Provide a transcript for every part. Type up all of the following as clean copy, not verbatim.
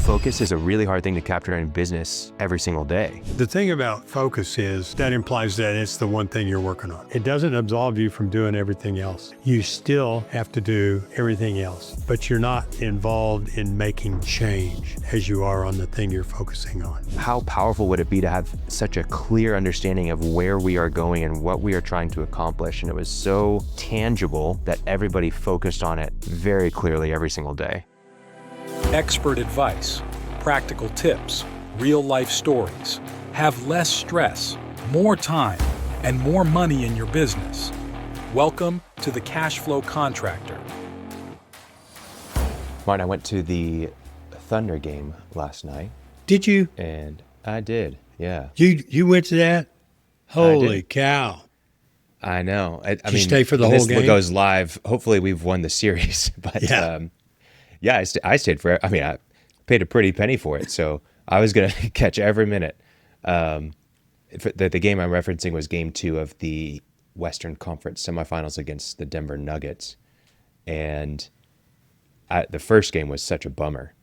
Focus is a really hard thing to capture in business every single day. The thing about focus is that implies that it's the one thing you're working on. It doesn't absolve you from doing everything else. You still have to do everything else, but you're not involved in making change as you are on the thing you're focusing on. How powerful would it be to have such a clear understanding of where we are going and what we are trying to accomplish? And it was so tangible that everybody focused on it very clearly every single day. Expert advice, practical tips, real-life stories. Have less stress, more time, and more money in your business. Welcome to the Cashflow Contractor. Martin, I went to the Thunder game last night. Did you? And I did, yeah. You went to that? Holy cow. I know. I Did mean, you stay for the when whole this game? goes live, hopefully we've won the series. But Yeah. I stayed for it. I mean, I paid a pretty penny for it, so I was going to catch every minute. The game I'm referencing was game 2 of the Western Conference semifinals against the Denver Nuggets. And the first game was such a bummer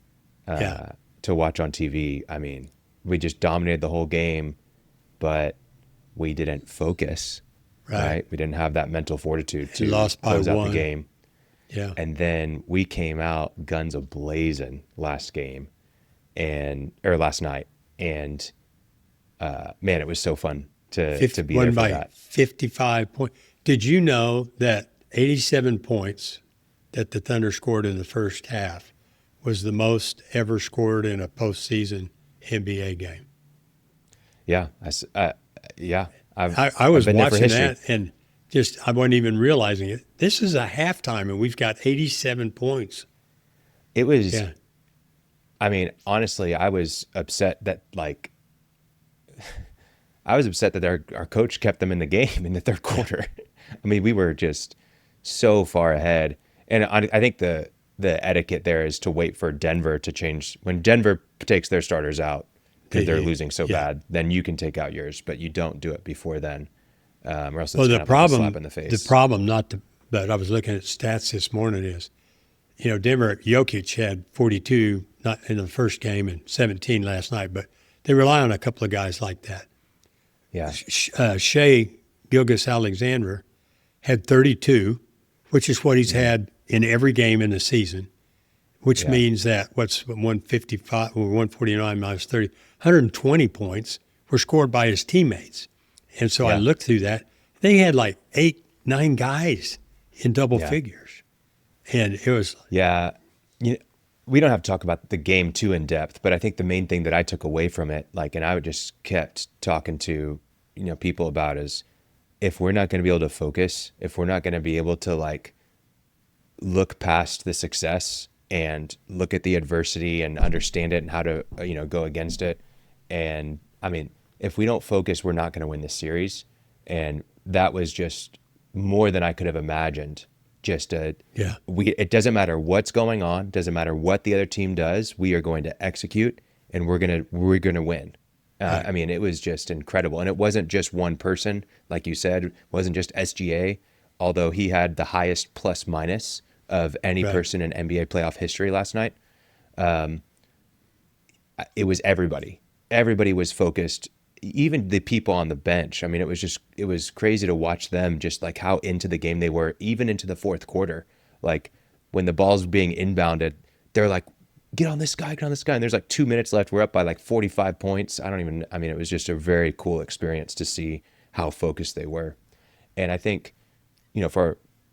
to watch on TV. I mean, we just dominated the whole game, but we didn't focus, right? We didn't have that mental fortitude to close out the game. Yeah. And then we came out guns a-blazing last night. And man, it was so fun to be there for that. 55 points. Did you know that 87 points that the Thunder scored in the first half was the most ever scored in a postseason NBA game? Yeah. I was watching that and I wasn't even realizing it. This is a halftime, and we've got 87 points. It was, I mean, honestly, I was upset that our coach kept them in the game in the third quarter. I mean, we were just so far ahead. And I think the etiquette there is to wait for Denver to change. When Denver takes their starters out because they're losing so bad, then you can take out yours, but you don't do it before then. Or else it's kind of like a slap in the face. The problem, but I was looking at stats this morning is, Denver, Jokic had 42 not in the first game and 17 last night, but they rely on a couple of guys like that. Yeah. Shai Gilgeous-Alexander had 32, which is what he's had in every game in the season, which means that 155 or 149 minus 30, 120 points were scored by his teammates. And so I looked through that. They had like 8-9 guys in double figures. And it was... Yeah. We don't have to talk about the game too in depth, but I think the main thing that I took away from it, and I would just kept talking to, people about is if we're not going to be able to focus, if we're not going to be able to look past the success and look at the adversity and understand it and how to, go against it. And I mean, if we don't focus, we're not going to win this series. And that was just more than I could have imagined. It doesn't matter what's going on, doesn't matter what the other team does. We are going to execute, and we're going to win. I mean, it was just incredible. And it wasn't just one person, like you said, it wasn't just SGA, although he had the highest plus minus of any person in NBA playoff history last night. It was everybody. Everybody was focused. Even the people on the bench. I mean, it was crazy to watch them just how into the game they were, even into the fourth quarter. When the ball's being inbounded, they're like, get on this guy. And there's 2 minutes left. We're up by 45 points. It was just a very cool experience to see how focused they were. And I think,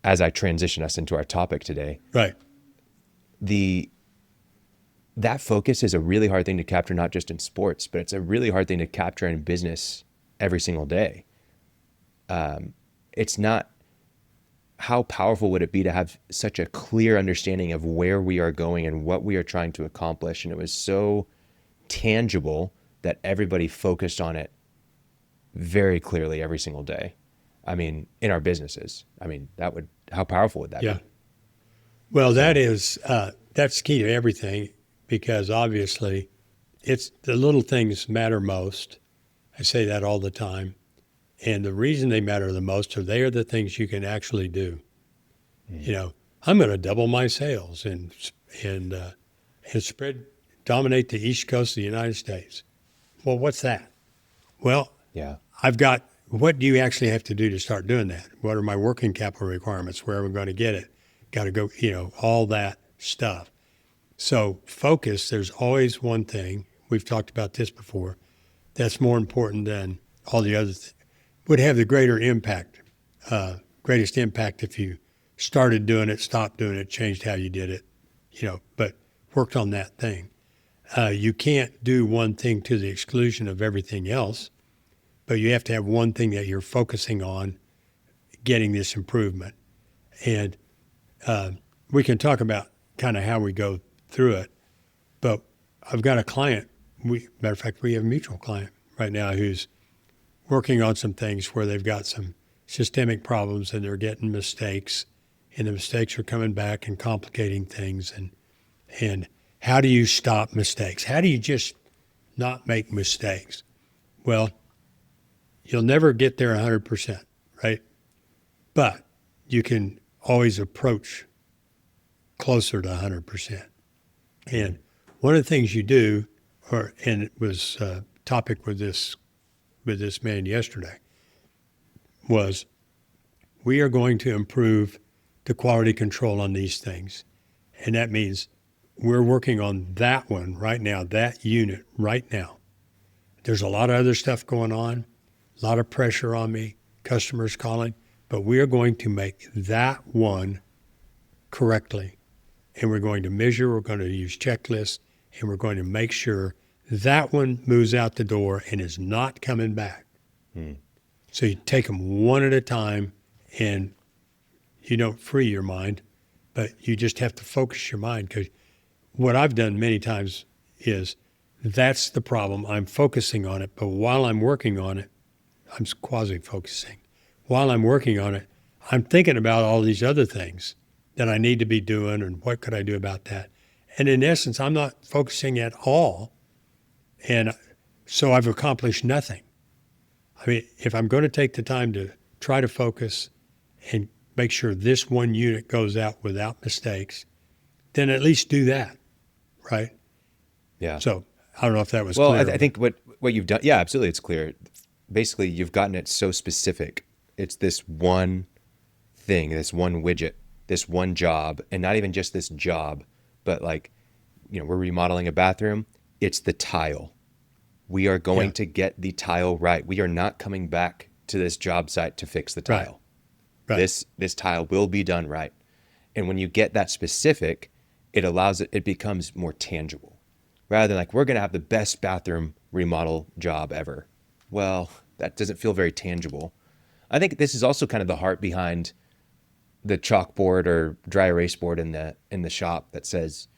as I transition us into our topic today, that focus is a really hard thing to capture, not just in sports, but it's a really hard thing to capture in business every single day. It's not, how powerful would it be to have such a clear understanding of where we are going and what we are trying to accomplish? And it was so tangible that everybody focused on it very clearly every single day. I mean, in our businesses. I mean, how powerful would that be? Well, that's key to everything. Because obviously, it's the little things matter most. I say that all the time. And the reason they matter the most are they are the things you can actually do. I'm going to double my sales and spread dominate the East Coast of the United States. Well, what's that? Well, Yeah. what do you actually have to do to start doing that? What are my working capital requirements? Where am I going to get it? Got to go, all that stuff. So focus, there's always one thing, we've talked about this before, that's more important than all the other things. Would have the greatest impact if you started doing it, stopped doing it, changed how you did it, but worked on that thing. You can't do one thing to the exclusion of everything else, but you have to have one thing that you're focusing on getting this improvement. And we can talk about kind of how we go through it, but I've got a client, matter of fact, we have a mutual client right now who's working on some things where they've got some systemic problems and they're getting mistakes, and the mistakes are coming back and complicating things. And how do you stop mistakes? How do you just not make mistakes? Well, you'll never get there 100%, right? But you can always approach closer to 100%. And one of the things you do, and it was a topic with this man yesterday, was we are going to improve the quality control on these things. And that means we're working on that one right now, that unit right now. There's a lot of other stuff going on, a lot of pressure on me, customers calling, but we are going to make that one correctly. And we're going to measure, we're going to use checklists, and we're going to make sure that one moves out the door and is not coming back. So you take them one at a time, and you don't free your mind, but you just have to focus your mind, because what I've done many times is that's the problem. I'm focusing on it, but while I'm working on it, I'm quasi-focusing. While I'm working on it, I'm thinking about all these other things that I need to be doing and what could I do about that. And in essence, I'm not focusing at all, and so I've accomplished nothing. I mean, if I'm going to take the time to try to focus and make sure this one unit goes out without mistakes, then at least do that, right? Yeah. So I don't know if that was Well, clear. I think what you've done, yeah, absolutely, it's clear. Basically, you've gotten it so specific. It's this one thing, this one widget, this one job, and not even just this job, but like, we're remodeling a bathroom. It's the tile. We are going to get the tile right. We are not coming back to this job site to fix the tile. Right. This tile will be done right. And when you get that specific, it becomes more tangible. Rather than like, we're going to have the best bathroom remodel job ever. Well, that doesn't feel very tangible. I think this is also kind of the heart behind the chalkboard or dry erase board in the shop that says,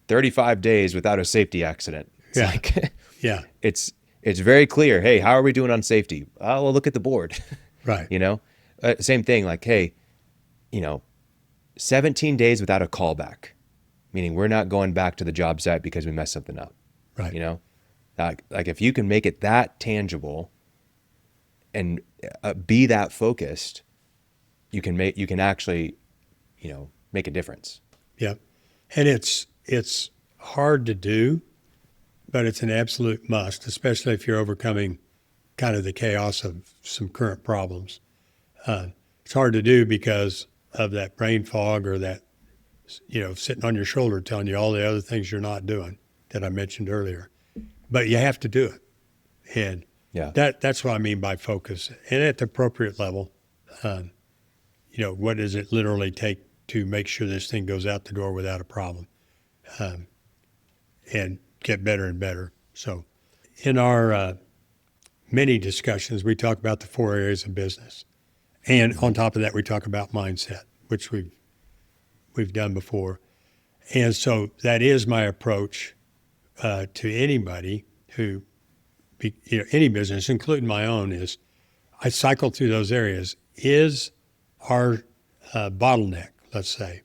35 days without a safety accident. It's like, it's very clear. Hey, how are we doing on safety? Oh, well, look at the board. Right. Same thing. Like, hey, 17 days without a callback, meaning we're not going back to the job site because we messed something up. Right. Like if you can make it that tangible and be that focused, you can actually, make a difference. Yeah. And it's hard to do, but it's an absolute must, especially if you're overcoming kind of the chaos of some current problems. It's hard to do because of that brain fog or that, sitting on your shoulder telling you all the other things you're not doing that I mentioned earlier. But you have to do it. And that's what I mean by focus. And at the appropriate level, what does it literally take to make sure this thing goes out the door without a problem, and get better and better. So in our many discussions, we talk about the 4 areas of business. And on top of that, we talk about mindset, which we've done before. And so that is my approach to anybody who, any business, including my own, is I cycle through those areas. Is our bottleneck, let's say,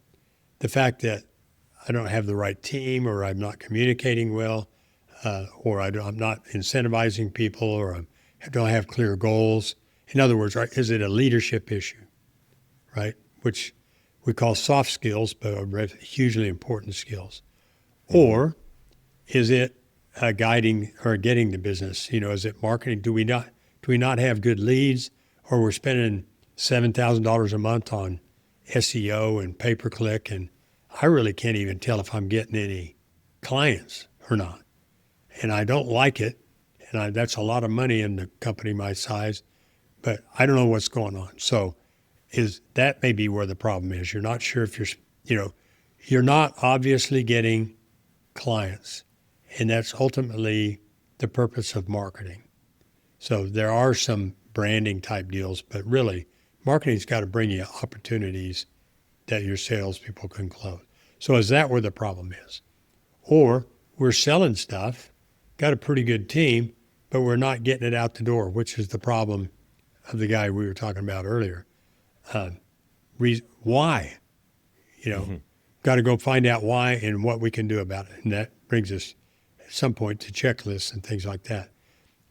the fact that I don't have the right team, or I'm not communicating well, or I'm not incentivizing people, or I don't have clear goals. In other words, right, is it a leadership issue, right? Which we call soft skills, but are hugely important skills. Or is it guiding or getting the business? Is it marketing? Do we not have good leads, or we're spending $7,000 a month on SEO and pay-per-click, and I really can't even tell if I'm getting any clients or not, and I don't like it, and that's a lot of money in the company my size, but I don't know what's going on. So, that may be where the problem is. You're not sure if you're not obviously getting clients, and that's ultimately the purpose of marketing. So there are some branding type deals, but really marketing's got to bring you opportunities that your salespeople can close. So is that where the problem is? Or we're selling stuff, got a pretty good team, but we're not getting it out the door, which is the problem of the guy we were talking about earlier. Why? Got to go find out why and what we can do about it. And that brings us at some point to checklists and things like that.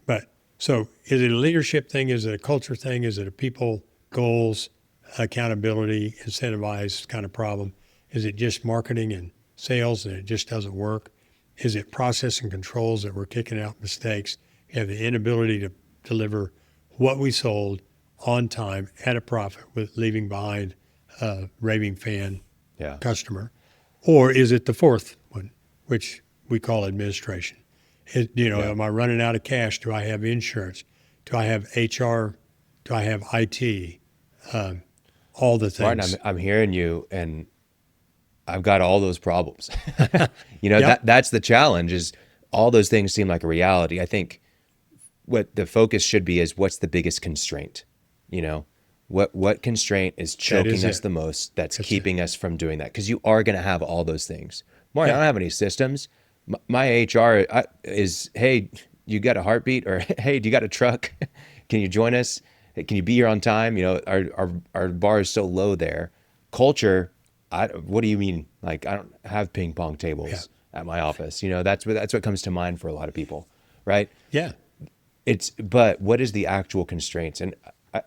But so is it a leadership thing? Is it a culture thing? Is it a people, goals, accountability, incentivized kind of problem? Is it just marketing and sales and it just doesn't work? Is it process and controls that we're kicking out mistakes? You have the inability to deliver what we sold on time at a profit with leaving behind a raving fan customer? Or is it the fourth one, which we call administration? Am I running out of cash? Do I have insurance? Do I have HR? Do I have IT? All the things. Martin, I'm hearing you, and I've got all those problems. Yep. That's the challenge, is all those things seem like a reality. I think what the focus should be is what's the biggest constraint? What constraint is choking us the most that's keeping us from doing that? Because you are going to have all those things. Martin, I don't have any systems. My HR is, hey, you got a heartbeat? Or, hey, do you got a truck? Can you join us? Can you be here on time? Our bar is so low there. Culture, what do you mean? Like, I don't have ping pong tables at my office. That's what comes to mind for a lot of people, right? Yeah. But what is the actual constraints? And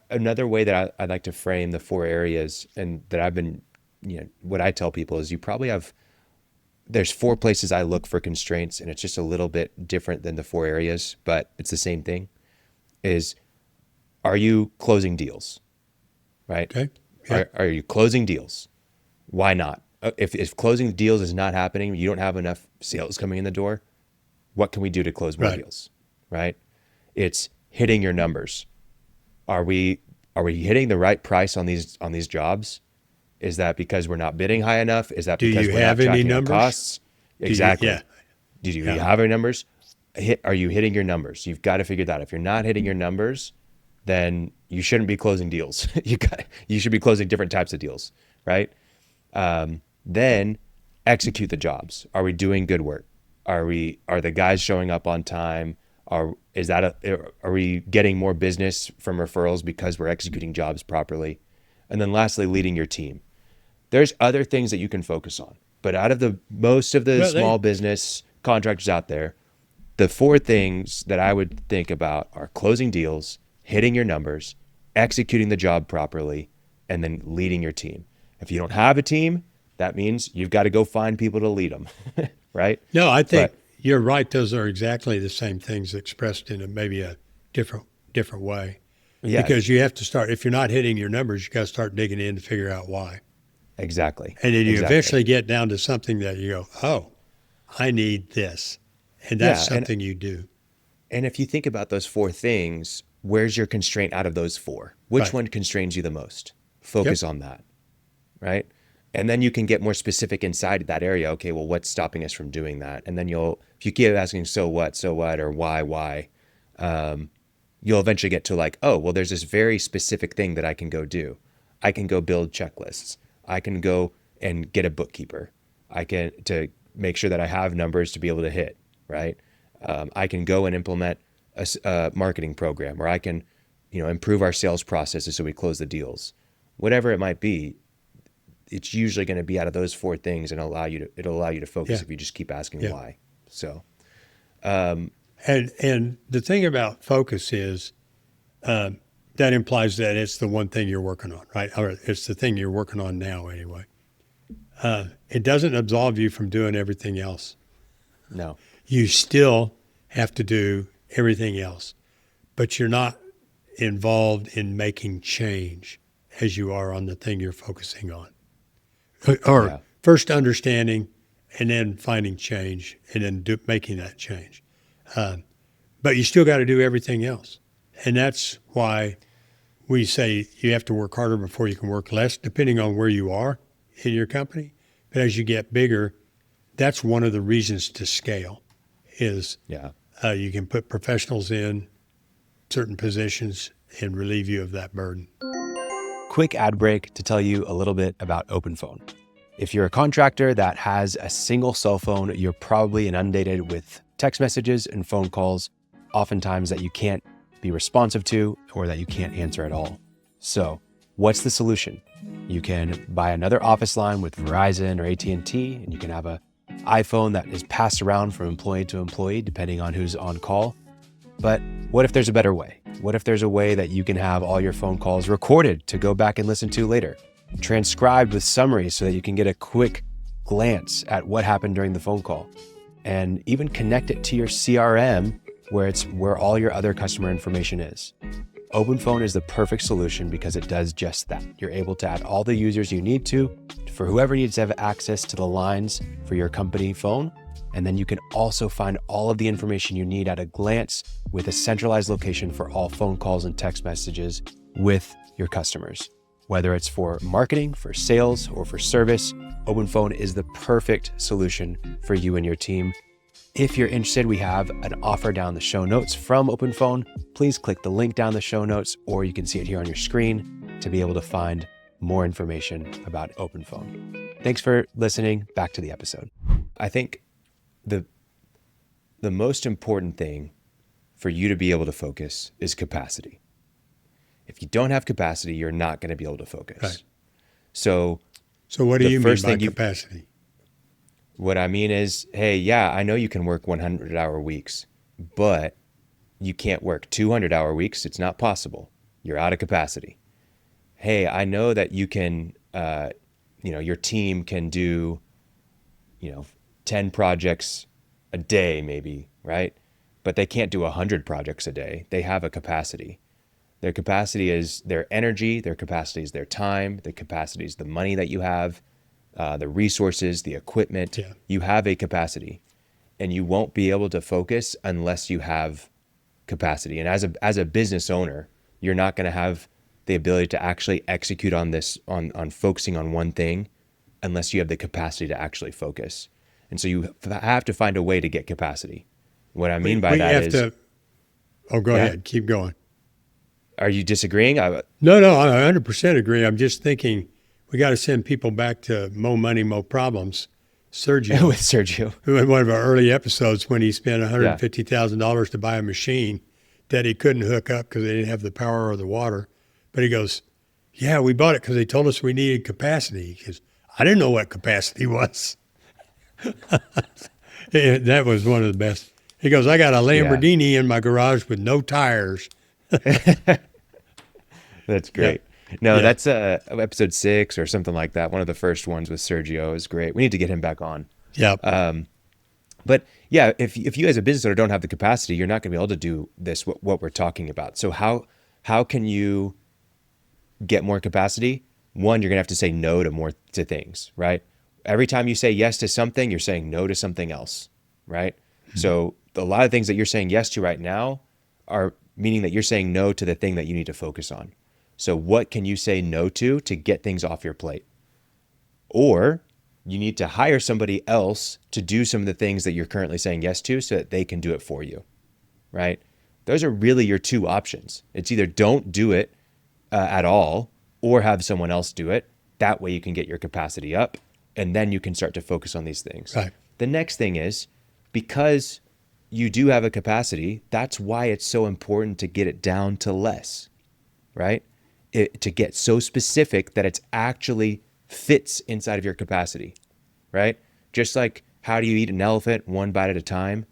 another way that I'd like to frame the 4 areas, and that I've been, what I tell people is, you probably have, there's 4 places I look for constraints, and it's just a little bit different than the 4 areas, but it's the same thing, is, are you closing deals? Right? Okay. Yeah. Are you closing deals? Why not? If closing deals is not happening, you don't have enough sales coming in the door, what can we do to close more deals? Right? It's hitting your numbers. Are we hitting the right price on these jobs? Is that because we're not bidding high enough? Is that because we're not tracking our costs? Exactly. Do you have any numbers? Are you hitting your numbers? You've got to figure that out. If you're not hitting your numbers, then you shouldn't be closing deals. You should be closing different types of deals, right? Then execute the jobs. Are we doing good work? Are the guys showing up on time? Are we getting more business from referrals because we're executing jobs properly? And then lastly, leading your team. There's other things that you can focus on, but out of most of the small business contractors out there, the 4 things that I would think about are closing deals, hitting your numbers, executing the job properly, and then leading your team. If you don't have a team, that means you've got to go find people to lead them, right? No, I think you're right. Those are exactly the same things expressed in maybe a different way. Yeah. Because you have to start, if you're not hitting your numbers, you got to start digging in to figure out why. Exactly. And then you eventually get down to something that you go, oh, I need this. And that's something you do. And if you think about those 4 things, where's your constraint out of those 4? Which one constrains you the most? Focus on that, right? And then you can get more specific inside that area. Okay, well, what's stopping us from doing that? And then if you keep asking, so what, or why, you'll eventually get to like, oh, well, there's this very specific thing that I can go do. I can go build checklists. I can go and get a bookkeeper. To make sure that I have numbers to be able to hit, right? I can go and implement a marketing program, or I can, improve our sales processes so we close the deals. Whatever it might be, it's usually going to be out of those 4 things, and it'll allow you to focus if you just keep asking why. So, and the thing about focus is that implies that it's the one thing you're working on, right? Or it's the thing you're working on now anyway. It doesn't absolve you from doing everything else. No. You still have to do everything else, but you're not involved in making change as you are on the thing you're focusing on. Or Yeah. first understanding and then finding change and then making that change. But you still got to do everything else. And that's why we say you have to work harder before you can work less, depending on where you are in your company. But as you get bigger, that's one of the reasons to scale is Yeah. you can put professionals in certain positions and relieve you of that burden. Quick ad break to tell you a little bit about OpenPhone. If you're a contractor that has a single cell phone, you're probably inundated with text messages and phone calls, oftentimes that you can't be responsive to or that you can't answer at all. So what's the solution? You can buy another office line with Verizon or AT&T, and you can have an iPhone that is passed around from employee to employee, depending on who's on call. But what if there's a better way? What if there's a way that you can have all your phone calls recorded to go back and listen to later, transcribed with summaries so that you can get a quick glance at what happened during the phone call, and even connect it to your CRM where all your other customer information is? OpenPhone is the perfect solution because it does just that. You're able to add all the users you need to for whoever needs to have access to the lines for your company phone. And then you can also find all of the information you need at a glance with a centralized location for all phone calls and text messages with your customers. Whether it's for marketing, for sales, or for service, OpenPhone is the perfect solution for you and your team. If you're interested, we have an offer down the show notes from OpenPhone. Please click the link down the show notes, or you can see it here on your screen to be able to find more information about OpenPhone. Thanks for listening. Back to the episode. I think the most important thing for you to be able to focus is capacity. If you don't have capacity, you're not going to be able to focus. Right. So what do you mean by thing capacity? What I mean is, hey, yeah, I know you can work 100-hour weeks, but you can't work 200-hour weeks. It's not possible. You're out of capacity. Hey, I know that you can, your team can do, 10 projects a day maybe, right? But they can't do 100 projects a day. They have a capacity. Their capacity is their energy. Their capacity is their time. Their capacity is the money that you have. The resources, the equipment. Yeah. You have a capacity, and you won't be able to focus unless you have capacity. And as a business owner, you're not going to have the ability to actually execute on this, on focusing on one thing, unless you have the capacity to actually focus. And so you have to find a way to get capacity. What I mean by that is, go ahead, keep going. Are you disagreeing? No, I 100% agree. I'm just thinking, we got to send people back to Mo Money, Mo Problems. Sergio. With Sergio. Who in one of our early episodes when he spent $150,000 to buy a machine that he couldn't hook up because they didn't have the power or the water. But he goes, yeah, we bought it because they told us we needed capacity. He goes, I didn't know what capacity was. That was one of the best. He goes, I got a Lamborghini in my garage with no tires. That's great. No, that's episode 6 or something like that. One of the first ones with Sergio is great. We need to get him back on. Yeah. But yeah, if you as a business owner don't have the capacity, you're not going to be able to do this, what we're talking about. So how can you get more capacity? One, you're going to have to say no to things, right? Every time you say yes to something, you're saying no to something else, right? Mm-hmm. So a lot of things that you're saying yes to right now are meaning that you're saying no to the thing that you need to focus on. So what can you say no to get things off your plate? Or you need to hire somebody else to do some of the things that you're currently saying yes to so that they can do it for you, right? Those are really your two options. It's either don't do it at all or have someone else do it. That way you can get your capacity up and then you can start to focus on these things. Right. The next thing is, because you do have a capacity, that's why it's so important to get it down to less, right? To get so specific that it's actually fits inside of your capacity, right? Just like, how do you eat an elephant one bite at a time?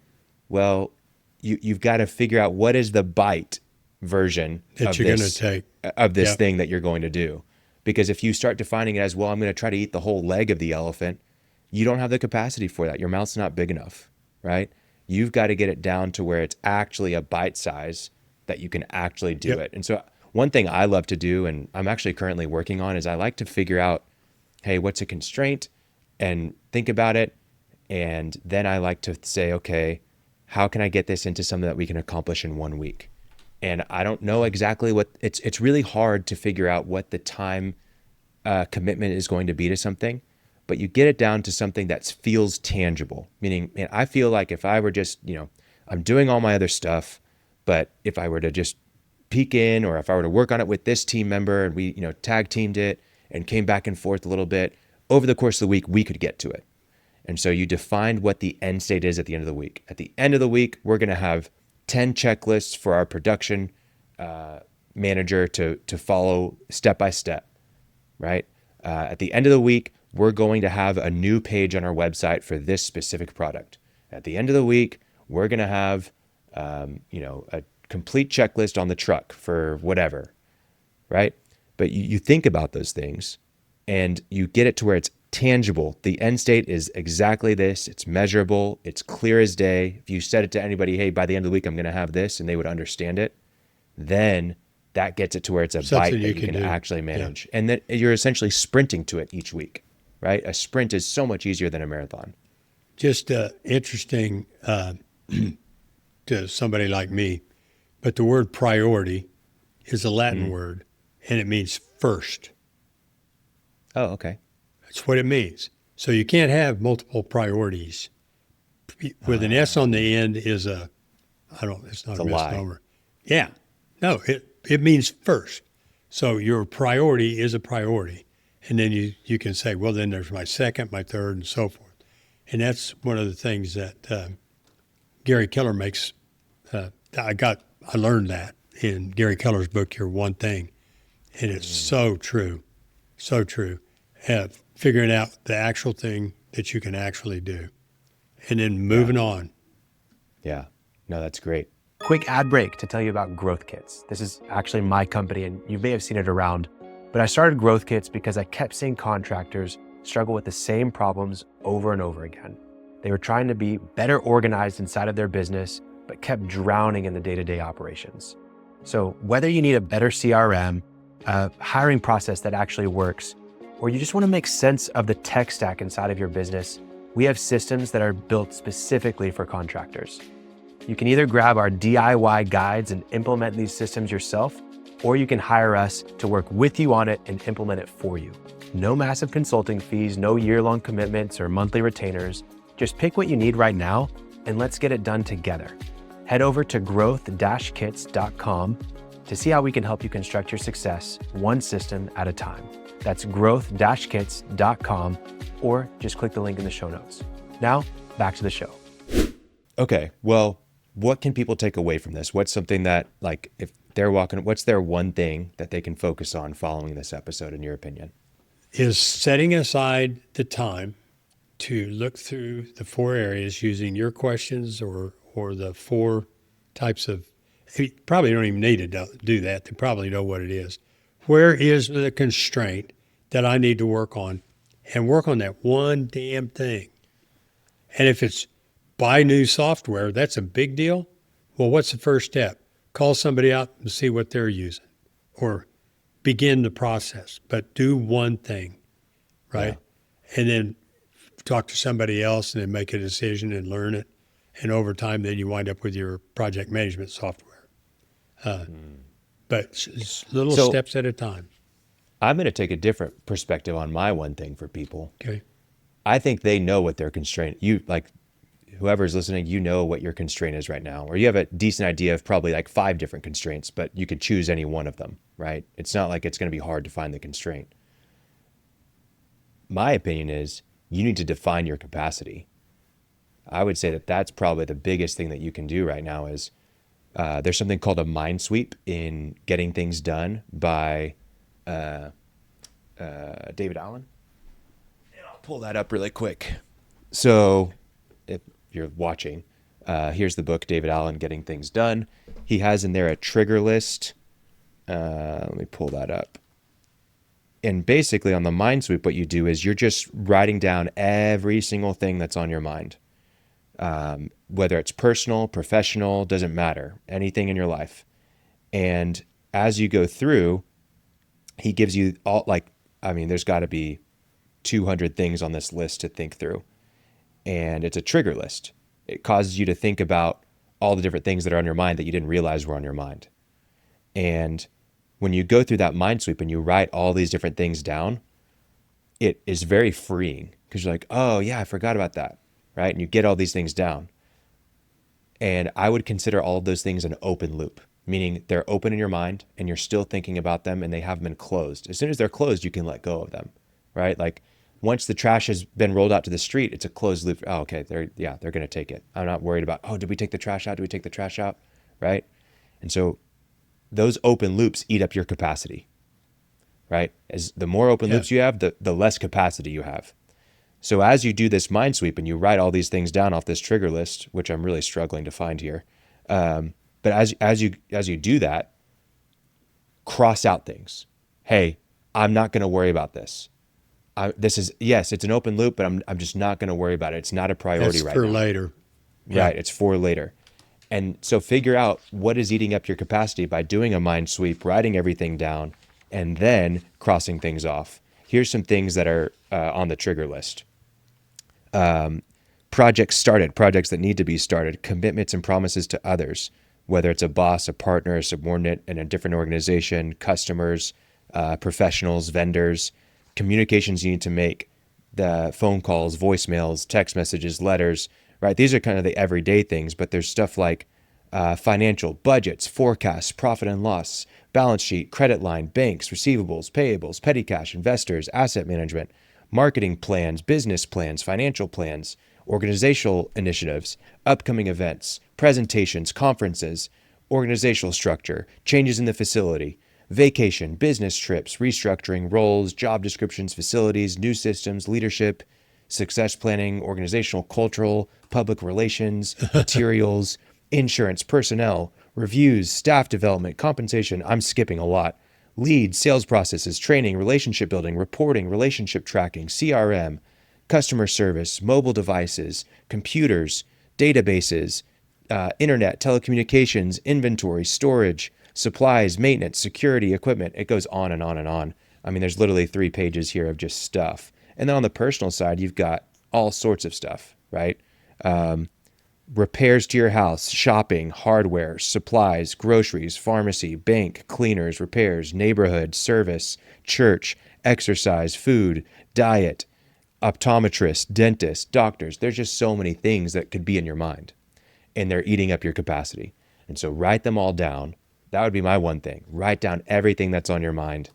Well, you've got to figure out what is the bite version that you're going to take of this thing that you're going to do. Because if you start defining it as, well, I'm going to try to eat the whole leg of the elephant, you don't have the capacity for that. Your mouth's not big enough, right? You've got to get it down to where it's actually a bite size that you can actually do it. And so one thing I love to do, and I'm actually currently working on, is I like to figure out, hey, what's a constraint, and think about it. And then I like to say, okay, how can I get this into something that we can accomplish in 1 week? And I don't know exactly what it's really hard to figure out what the time commitment is going to be to something, but you get it down to something that feels tangible. Meaning, man, I feel like if I were just, I'm doing all my other stuff, but if I were to just peek in, or if I were to work on it with this team member and we, tag teamed it and came back and forth a little bit over the course of the week, we could get to it. And so you defined what the end state is at the end of the week. At the end of the week, we're going to have 10 checklists for our production manager to follow step by step, right? At the end of the week, we're going to have a new page on our website for this specific product. At the end of the week, we're going to have, a complete checklist on the truck for whatever, right? But you think about those things and you get it to where it's tangible. The end state is exactly this. It's measurable. It's clear as day. If you said it to anybody, hey, by the end of the week, I'm going to have this, and they would understand it, then that gets it to where it's a Something bite that you can actually manage. And then you're essentially sprinting to it each week, right? A sprint is so much easier than a marathon. Just interesting to somebody like me, but the word priority is a Latin word, and it means first. Oh, okay. That's what it means. So you can't have multiple priorities. With an S on the end is it's not a misnomer. Yeah. No, it means first. So your priority is a priority. And then you can say, well, then there's my second, my third, and so forth. And that's one of the things that Gary Keller makes. I learned that in Gary Keller's book, Your One Thing. And it's so true. So true. Figuring out the actual thing that you can actually do, and then moving on. Yeah, no, that's great. Quick ad break to tell you about Growth Kits. This is actually my company, and you may have seen it around, but I started Growth Kits because I kept seeing contractors struggle with the same problems over and over again. They were trying to be better organized inside of their business, but kept drowning in the day-to-day operations. So whether you need a better CRM, a hiring process that actually works, or you just want to make sense of the tech stack inside of your business, we have systems that are built specifically for contractors. You can either grab our DIY guides and implement these systems yourself, or you can hire us to work with you on it and implement it for you. No massive consulting fees, no year-long commitments or monthly retainers. Just pick what you need right now and let's get it done together. Head over to growth-kits.com to see how we can help you construct your success one system at a time. That's growth-kits.com, or just click the link in the show notes. Now, back to the show. Okay, well, what can people take away from this? What's something that, like, if they're what's their one thing that they can focus on following this episode, in your opinion? Is setting aside the time to look through the 4 areas using your questions or the 4 types of, you probably don't even need to do that. They probably know what it is. Where is the constraint that I need to work on, and work on that one damn thing? And if it's buy new software, that's a big deal. Well, what's the first step? Call somebody out and see what they're using, or begin the process, but do one thing, right? Yeah. And then talk to somebody else and then make a decision and learn it. And over time, then you wind up with your project management software. But little steps at a time. I'm going to take a different perspective on my one thing for people. Okay. I think they know what their constraint, whoever's listening, you know what your constraint is right now, or you have a decent idea of probably like 5 different constraints, but you could choose any one of them, right? It's not like it's going to be hard to find the constraint. My opinion is you need to define your capacity. I would say that that's probably the biggest thing that you can do right now is there's something called a mind sweep in getting things done by David Allen. And I'll pull that up really quick. So if you're watching, here's the book, David Allen, Getting Things Done. He has in there a trigger list. Let me pull that up. And basically on the mind sweep, what you do is you're just writing down every single thing that's on your mind. whether it's personal, professional, doesn't matter, anything in your life. And as you go through, he gives you all, like, I mean, there's got to be 200 things on this list to think through. And it's a trigger list. It causes you to think about all the different things that are on your mind that you didn't realize were on your mind. And when you go through that mind sweep and you write all these different things down, it is very freeing because you're like, oh yeah, I forgot about that, right? And you get all these things down. And I would consider all of those things an open loop, meaning they're open in your mind and you're still thinking about them and they haven't been closed. As soon as they're closed, you can let go of them, right? Like once the trash has been rolled out to the street, it's a closed loop. Oh, okay, they're going to take it. I'm not worried about, oh, did we take the trash out? Did we take the trash out? Right? And so those open loops eat up your capacity, right? As the more open loops you have, the less capacity you have. So as you do this mind sweep and you write all these things down off this trigger list, which I'm really struggling to find here, but as you do that, cross out things. Hey, I'm not going to worry about this. It's an open loop, but I'm just not going to worry about it. It's not a priority right now. That's for later. Yeah. Right, it's for later. And so figure out what is eating up your capacity by doing a mind sweep, writing everything down, and then crossing things off. Here's some things that are on the trigger list. Projects started, projects that need to be started, commitments and promises to others, whether it's a boss, a partner, a subordinate in a different organization, customers, professionals, vendors, communications you need to make, the phone calls, voicemails, text messages, letters, right? These are kind of the everyday things, but there's stuff like financial, budgets, forecasts, profit and loss, balance sheet, credit line, banks, receivables, payables, petty cash, investors, asset management, marketing plans, business plans, financial plans, organizational initiatives, upcoming events, presentations, conferences, organizational structure, changes in the facility, vacation, business trips, restructuring, roles, job descriptions, facilities, new systems, leadership, success planning, organizational, cultural, public relations, materials, insurance, personnel, reviews, staff development, compensation. I'm skipping a lot. Leads, sales processes, training, relationship building, reporting, relationship tracking, CRM, customer service, mobile devices, computers, databases, internet, telecommunications, inventory, storage, supplies, maintenance, security, equipment. It goes on and on and on. I mean, there's literally 3 pages here of just stuff. And then on the personal side, you've got all sorts of stuff, right? Repairs to your house, shopping, hardware, supplies, groceries, pharmacy, bank, cleaners, repairs, neighborhood, service, church, exercise, food, diet, optometrist, dentist, doctors. There's just so many things that could be in your mind, and they're eating up your capacity. And so write them all down. That would be my one thing. Write down everything that's on your mind,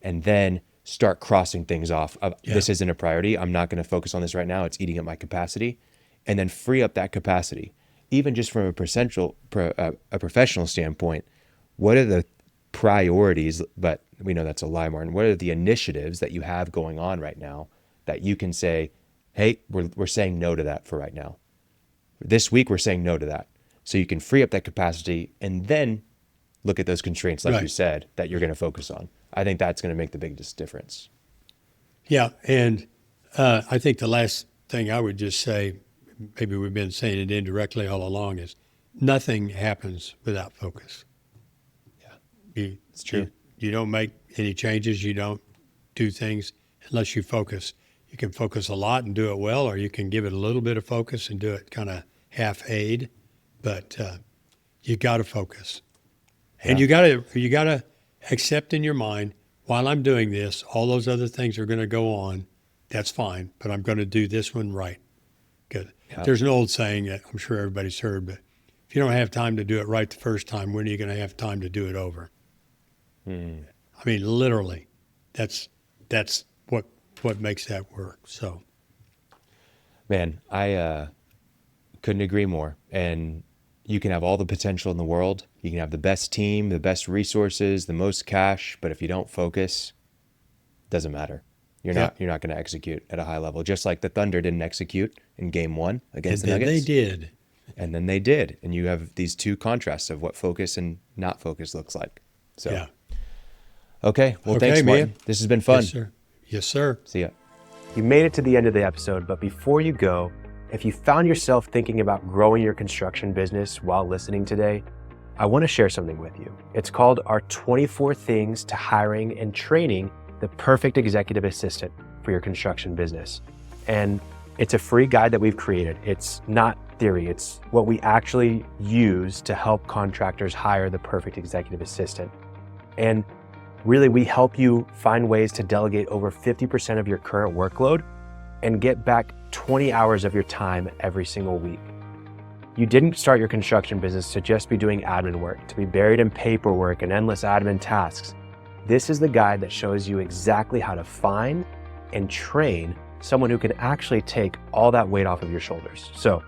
and then start crossing things off. This isn't a priority. I'm not going to focus on this right now. It's eating up my capacity. And then free up that capacity. Even just from a professional standpoint, what are the priorities, but we know that's a lie, Martin. What are the initiatives that you have going on right now that you can say, hey, we're saying no to that for right now. This week, we're saying no to that. So you can free up that capacity and then look at those constraints, like you said, that you're going to focus on. I think that's going to make the biggest difference. Yeah, and I think the last thing I would just say, maybe we've been saying it indirectly all along, is nothing happens without focus. Yeah, it's true. You don't make any changes. You don't do things unless you focus. You can focus a lot and do it well, or you can give it a little bit of focus and do it kind of half-aid. But you got to focus, and you got to accept in your mind, while I'm doing this, all those other things are going to go on. That's fine, but I'm going to do this one right. Good. Yeah. There's an old saying that I'm sure everybody's heard, but if you don't have time to do it right the first time, when are you going to have time to do it over? I mean, literally, that's what makes that work. So, man, I couldn't agree more. And you can have all the potential in the world. You can have the best team, the best resources, the most cash, but if you don't focus, it doesn't matter. You're not going to execute at a high level. Just like the Thunder didn't execute in Game 1 against the Nuggets. And they did. And then they did. And you have these two contrasts of what focus and not focus looks like. So, yeah. Okay. Well, thanks, Martin. Man. This has been fun. Yes, sir. Yes, sir. See ya. You made it to the end of the episode, but before you go, If you found yourself thinking about growing your construction business while listening today, I want to share something with you. It's called our 24 Things to Hiring and Training the Perfect Executive Assistant for Your Construction Business. And it's a free guide that we've created. It's not theory, it's what we actually use to help contractors hire the perfect executive assistant. And really, we help you find ways to delegate over 50% of your current workload and get back 20 hours of your time every single week. You didn't start your construction business to just be doing admin work, to be buried in paperwork and endless admin tasks. This is the guide that shows you exactly how to find and train someone who can actually take all that weight off of your shoulders. So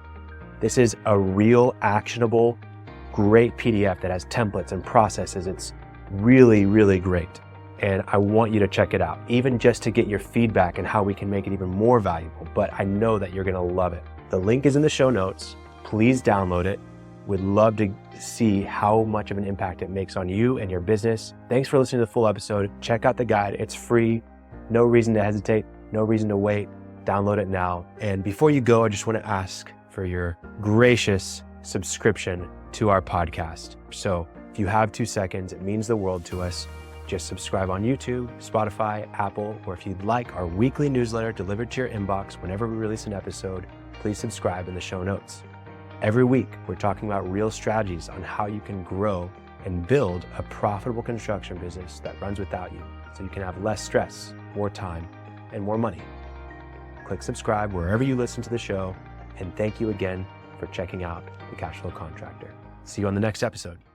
this is a real actionable, great PDF that has templates and processes. It's really, really great. And I want you to check it out, even just to get your feedback and how we can make it even more valuable. But I know that you're gonna love it. The link is in the show notes. Please download it. We'd love to see how much of an impact it makes on you and your business. Thanks for listening to the full episode. Check out the guide. It's free. No reason to hesitate. No reason to wait. Download it now. And before you go, I just want to ask for your gracious subscription to our podcast. So if you have 2 seconds, it means the world to us. Just subscribe on YouTube, Spotify, Apple, or if you'd like our weekly newsletter delivered to your inbox whenever we release an episode, please subscribe in the show notes. Every week, we're talking about real strategies on how you can grow and build a profitable construction business that runs without you, so you can have less stress, more time, and more money. Click subscribe wherever you listen to the show, and thank you again for checking out the Cashflow Contractor. See you on the next episode.